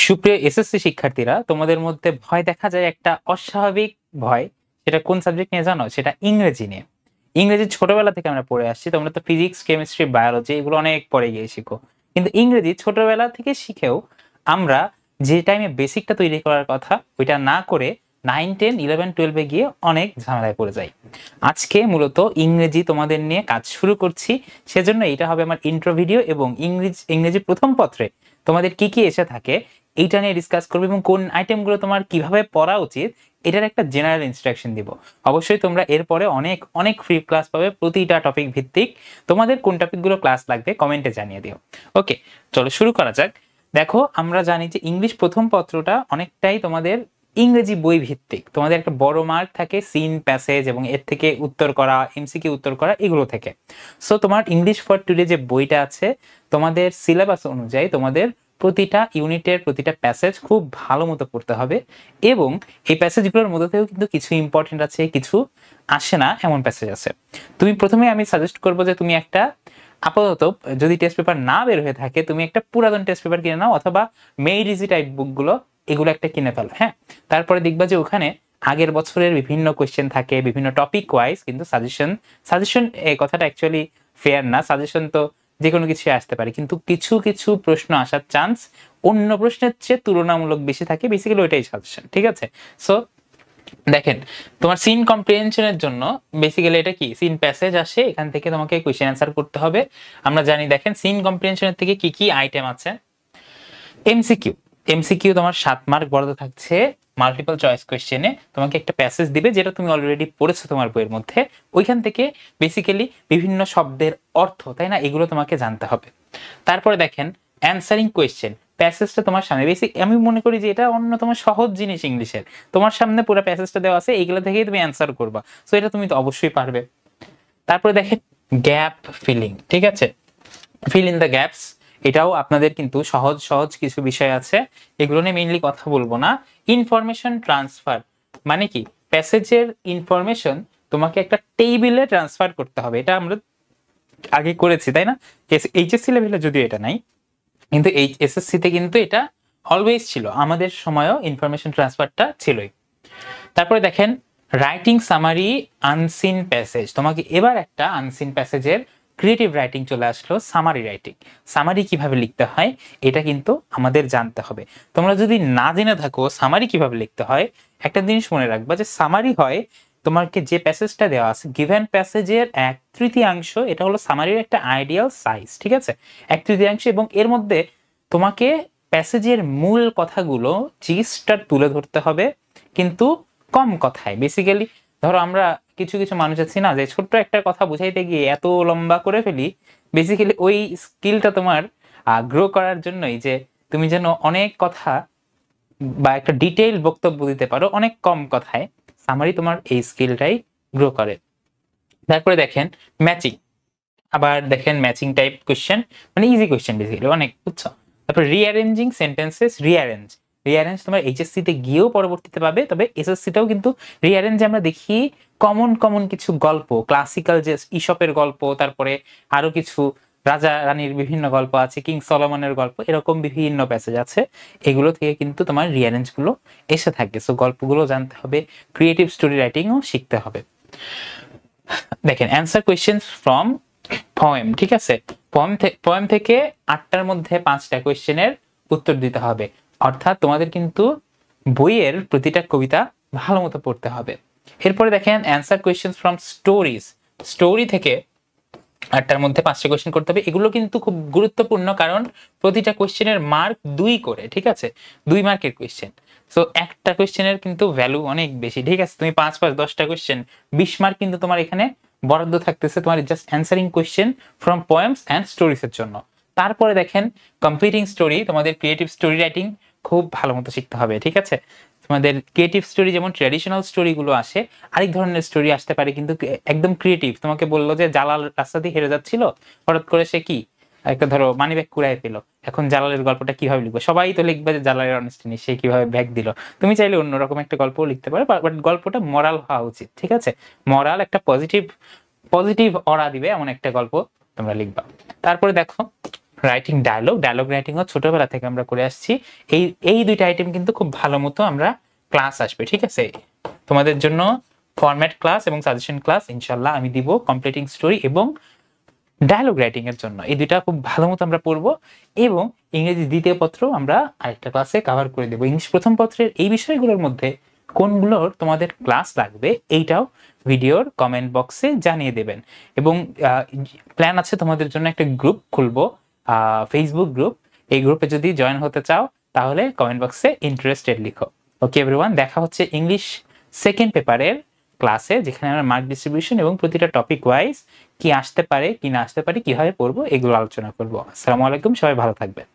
সুপ্রিয় এসএসসি শিক্ষার্থীরা, তোমাদের মধ্যে ভয় দেখা যায় একটা অস্বাভাবিক ভয়। সেটা কোন সাবজেক্ট নিয়ে জানো? সেটা ইংরেজি নিয়ে। ইংরেজি ছোটবেলা থেকে আমরা পড়ে আসছি, তোমরা তো ফিজিক্স, কেমিস্ট্রি, বায়োলজি এগুলো অনেক পরে গিয়ে শিখো, কিন্তু ইংরেজি ছোটবেলা থেকে শিখেও আমরা যে টাইমে বেসিকটা তৈরি করার কথা ওইটা না করে 9, 10, 11, 12-এ গিয়ে অনেক ঝামেলায় পড়ে যাই। আজকে মূলত ইংরেজি তোমাদের নিয়ে কাজ শুরু করছি, সেজন্য এটা হবে আমার ইন্ট্রো ভিডিও এবং ইংরেজি প্রথম পত্রে তোমাদের কি কি এসে থাকে এইটা নিয়ে ডিসকাস করবো এবং কোন আইটেমগুলো তোমার কিভাবে পড়া উচিত এটার একটা জেনারেল ইনস্ট্রাকশন দিব। অবশ্যই তোমরা এরপরে অনেক অনেক ফ্রি ক্লাস পাবে প্রতিটা টপিক ভিত্তিক। তোমাদের কোন টপিকগুলো ক্লাস লাগবে কমেন্টে জানিয়ে দিও। ওকে, চলো শুরু করা যাক। দেখো, আমরা জানি যে ইংলিশ প্রথম পত্রটা অনেকটাই তোমাদের ইংরেজি বই ভিত্তিক। তোমাদের একটা বড় মার্ক থাকে সিন, প্যাসেজ এবং এর থেকে উত্তর করা, এমসিকিউ উত্তর করা এগুলো থেকে। সো তোমার ইংলিশ ফর টুডে যে বইটা আছে, তোমাদের সিলেবাস অনুযায়ী তোমাদের প্রতিটা ইউনিটের প্রতিটা প্যাসেজ খুব ভালো মতো পড়তে হবে এবং এই প্যাসেজগুলোর মধ্যে থেকেও কিন্তু কিছু ইম্পর্টেন্ট আছে, কিছু আসে না এমন প্যাসেজ আছে। তুমি প্রথমে আমি সাজেস্ট করবো যে তুমি একটা আপাতত, যদি টেস্ট পেপার না বের হয়ে থাকে, তুমি একটা পুরাতন টেস্ট পেপার কিনে নাও অথবা মেইড ইজি টাইপ বুকগুলো এগুলো একটা কিনে ফেলো। হ্যাঁ, তারপরে দেখবা যে ওখানে আগের বছরের বিভিন্ন কোয়েশ্চেন থাকে, বিভিন্ন টপিক ওয়াইজ কিন্তু সাজেশন এই কথাটা অ্যাকচুয়ালি ফেয়ার না। সাজেশন তো যে কোনো কিছু আসতে পারে, কিন্তু কিছু কিছু প্রশ্ন আসার চান্স অন্য প্রশ্নের চেয়ে তুলনামূলক বেশি থাকে। বেসিক্যালি ওইটাই সাজেশন, ঠিক আছে? সো দেখেন, তোমার সিন কম্প্রিহেনশনের জন্য বেসিক্যালি এটা কি, সিন প্যাসেজ আসে, এখান থেকে তোমাকে কোয়েশ্চেন অ্যান্সার করতে হবে। আমরা জানি, দেখেন সিন কম্প্রিহেনশনের থেকে কি কি আইটেম আছে। এমসিকিউ, এমসিকিউ তোমার 7 মার্ক বরাদ্দ থাকছে। মাল্টিপল চয়েস কোয়েশ্চেনে তোমাকে একটা প্যাসেজ দিবে যেটা তুমি অলরেডি পড়েছো তোমার বইয়ের মধ্যে, ওইখান থেকে বেসিক্যালি বিভিন্ন শব্দের অর্থ, তাই না, এগুলো তোমাকে জানতে হবে। তারপরে দেখেন অ্যানসারিং কোয়েশ্চেন, প্যাসেজটা তোমার সামনে, বেসিক আমি মনে করি যে এটা অন্যতম সহজ জিনিস ইংলিশের। তোমার সামনে পুরো প্যাসেজটা দেওয়া আছে, এইগুলো থেকেই তুমি অ্যান্সার করবা। সো এটা তুমি তো অবশ্যই পারবে। তারপরে দেখেন গ্যাপ ফিলিং, ঠিক আছে, ফিল ইন দ্য গ্যাপস, এটাও আপনাদের কিন্তু সহজ সহজ কিছু বিষয় আছে, এগুলো নিয়ে মেইনলি কথা বলবো না। ইনফরমেশন ট্রান্সফার মানে কি, প্যাসেজের ইনফরমেশন তোমাকে একটা টেবিলে ট্রান্সফার করতে হবে। এটা আমরা আগে করেছি, তাই না? এইচএসসি লেভেলে যদিও এটা নাই, কিন্তু এই এসএসসি তে কিন্তু এটা অলওয়েজ ছিল, আমাদের সময়ও ইনফরমেশন ট্রান্সফারটা ছিলই। তারপরে দেখেন রাইটিং সামারি আনসিন প্যাসেজ, তোমাকে এবার একটা আনসিন প্যাসেজের ক্রিয়েটিভ রাইটিং চলে আসলো, সামারি রাইটিং। সামারি কিভাবে লিখতে হয় এটা কিন্তু আমাদের জানতে হবে। তোমরা যদি না জেনে থাকো সামারি কিভাবে লিখতে হয়, একটা জিনিস মনে রাখবা যে সামারি হয় তোমাকে যে প্যাসেজটা দেওয়া আছে গিভেন প্যাসেজের 1/3, এটা হলো সামারির একটা আইডিয়াল সাইজ, ঠিক আছে, 1/3, এবং এর মধ্যে তোমাকে প্যাসেজের মূল কথাগুলো জিস্টটা তুলে ধরতে হবে, কিন্তু কম কথায়। বেসিক্যালি ধরো আমরা কিছু কিছু মানুষ আছি না, যে ছোট্ট একটা কথা বুঝাইতে গিয়ে এত লম্বা করে ফেলি। বেসিক্যালি ওই স্কিলটা তোমার গ্রো করার জন্যই, যে তুমি যেন অনেক কথা বা একটা ডিটেইল বক্তব্য দিতে পারো অনেক কম কথায়, সামারি তোমার এই স্কিলটাই গ্রো করে। তারপরে দেখেন ম্যাচিং, আবার দেখেন ম্যাচিং টাইপ কোশ্চেন, মানে ইজি কোশ্চেন বেসিক্যালি অনেক, বুঝছো? তারপর রিঅ্যারেঞ্জিং সেন্টেন্সেস, রিঅ্যারেঞ্জ তোমার এইচএসসি তে গিয়েও পরবর্তীতে পাবে, তবে এসএসসি টাও কিন্তু রিঅ্যারেঞ্জ আমরা দেখি কমন কমন কিছু গল্প, ক্লাসিক্যাল যে ইসপের গল্প, তারপরে আরো কিছু রাজা রানীর বিভিন্ন গল্প আছে, কিং সলোমনের গল্প, এরকম বিভিন্ন প্যাসেজ আছে, এগুলো থেকে কিন্তু তোমার রিঅ্যারেঞ্জ গুলো এসে থাকে। সো গল্পগুলো জানতে হবে, ক্রিয়েটিভ স্টোরি রাইটিংও শিখতে হবে। দেখেন অ্যান্সার কোয়েশ্চেন ফ্রম পোয়েম, ঠিক আছে, পোয়েম থেকে 8টার মধ্যে 5টা কোয়েশ্চেনের উত্তর দিতে হবে। অর্থাৎ তোমাদের কিন্তু বইয়ের প্রতিটা কবিতা ভালো মতো পড়তে হবে। এরপরে দেখেন answer question from stories, story থেকে 8টার মধ্যে 5টা কোয়েশ্চেন করতে হবে। এগুলো কিন্তু খুব গুরুত্বপূর্ণ, কারণ প্রতিটা কোয়েশ্চেনের মার্ক 2 করে, ঠিক আছে, 2 মার্কের কোয়েশ্চেন। সো একটা কোয়েশ্চেনের কিন্তু ভ্যালু অনেক বেশি, ঠিক আছে, তুমি 5-5-10টা কোয়েশ্চেন 20 মার্ক কিন্তু তোমার এখানে বরাদ্দ থাকতেছে তোমার just answering question from poems and stories এর জন্য। তারপরে দেখেন কমপ্লিটিং স্টোরি, তোমাদের ক্রিয়েটিভ স্টোরি রাইটিং খুব ভালো মতো শিখতে হবে, ঠিক আছে। তোমাদের ক্রিয়েটিভ স্টোরি যেমন ট্র্যাডিশনাল স্টোরি গুলো আসে, আরেক ধরনের স্টোরি আসতে পারে কিন্তু একদম ক্রিয়েটিভ। তোমাকে বললো যে জালাল রাস্তা দিয়ে হেরে যাচ্ছিল, হঠাৎ করে সে কি একটা ধরো মানি ব্যাগ কুড়াই পেলো, এখন জালালের গল্পটা কিভাবে লিখবো, সবাই তো লিখবে যে জালালের অনেস্টি নেই, সে কিভাবে ব্যাগ দিল। তুমি চাইলে অন্যরকম একটা গল্প লিখতে পারো, বাট গল্পটা মরাল হওয়া উচিত, ঠিক আছে, মরাল একটা পজিটিভ পজিটিভ অরা দিবে এমন একটা গল্প তোমরা লিখবা। তারপরে দেখো রাইটিং ডায়লগ, ডায়লগ রাইটিংও ছোটবেলা থেকে আমরা করে আসছি। এই দুইটা আইটেম কিন্তু খুব ভালো মতো আমরা ক্লাস আসবে, ঠিক আছে? তোমাদের জন্য ফরম্যাট ক্লাস এবং সাজেশন ক্লাস ইনশাল্লাহ আমি দিব কমপ্লিটিং স্টোরি এবং ডায়লগ রাইটিং এর জন্য। এই দুইটা খুব ভালো মতো আমরা পড়বো এবং ইংরেজি দ্বিতীয় পত্র আমরা আরেকটা ক্লাসে কভার করে দেবো। ইংলিশ প্রথম পত্রের এই বিষয়গুলোর মধ্যে কোনগুলোর তোমাদের ক্লাস লাগবে এইটাও ভিডিওর কমেন্ট বক্সে জানিয়ে দেবেন। এবং প্ল্যান আছে তোমাদের জন্য একটা গ্রুপ খুলবো, ফেসবুক গ্রুপ। এই গ্রুপে যদি জয়েন হতে চাও তাহলে কমেন্ট বক্সে ইন্টারেস্টেড লিখো। ওকে এভরিওয়ান, দেখা হচ্ছে ইংলিশ সেকেন্ড পেপারের ক্লাসে, যেখানে আমরা মার্ক ডিস্ট্রিবিউশন এবং প্রতিটা টপিক ওয়াইজ কি আসতে পারে কি না আসতে পারে কিভাবে পড়বো এগুলো আলোচনা করবো। আসসালামু আলাইকুম, সবাই ভালো থাকবেন।